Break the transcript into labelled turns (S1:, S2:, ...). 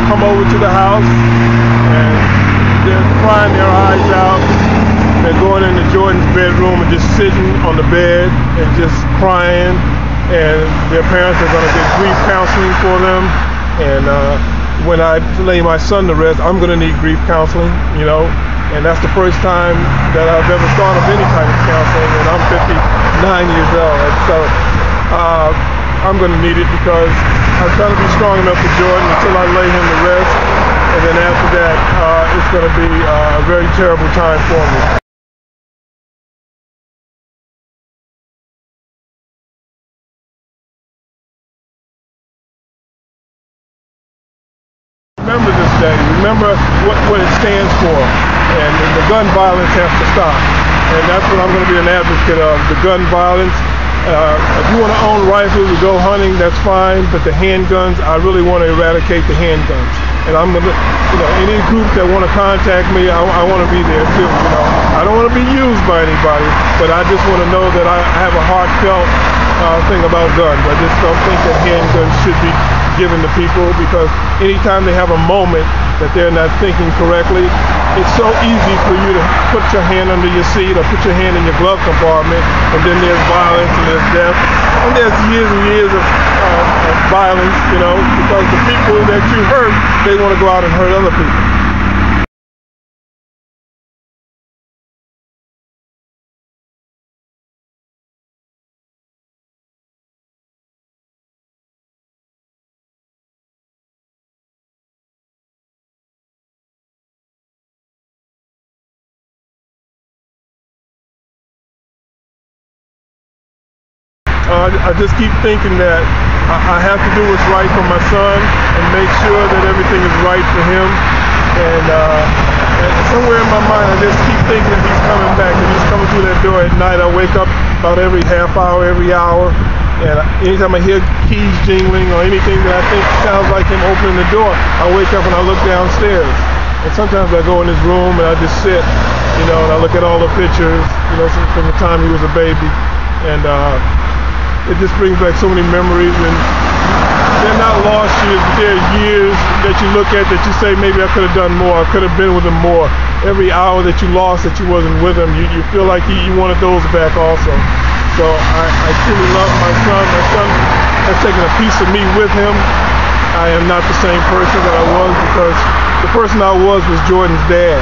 S1: come over to the house, and they're crying their eyes out. They're going into Jordan's bedroom and just sitting on the bed and just crying, and their parents are going to get grief counseling for them. And when I lay my son to rest, I'm going to need grief counseling, you know, and that's the first time that I've ever thought of any kind of counseling, and I'm 59 years old, and so I'm going to need it, because I'm trying to be strong enough for Jordan until I lay him to rest, and then after that, it's going to be a very terrible time for me. Remember this day. Remember what it stands for, and the gun violence has to stop, and that's what I'm going to be an advocate of, the gun violence. If you want to own rifles or go hunting, that's fine, but the handguns, I really want to eradicate the handguns. And I'm going to, you know, any group that want to contact me, I want to be there too, you know. I don't want to be used by anybody, but I just want to know that I have a heartfelt thing about guns. I just don't think that handguns should be given to people, because anytime they have a moment that they're not thinking correctly, it's so easy for you to put your hand under your seat or put your hand in your glove compartment, and then there's violence and there's death, and there's years and years of violence, you know, because the people that you hurt, they want to go out and hurt other people. I just keep thinking that I have to do what's right for my son and make sure that everything is right for him. And somewhere in my mind, I just keep thinking that he's coming back, and he's coming through that door at night. I wake up about every half hour, every hour, and anytime I hear keys jingling or anything that I think sounds like him opening the door, I wake up and I look downstairs. And sometimes I go in his room and I just sit, you know, and I look at all the pictures, you know, from the time he was a baby. And it just brings back so many memories, and they're not lost years, but they're years that you look at that you say, maybe I could have done more, I could have been with him more. Every hour that you lost that you wasn't with him, you feel like you wanted those back also. So I truly love my son. My son has taken a piece of me with him. I am not the same person that I was, because the person I was Jordan's dad.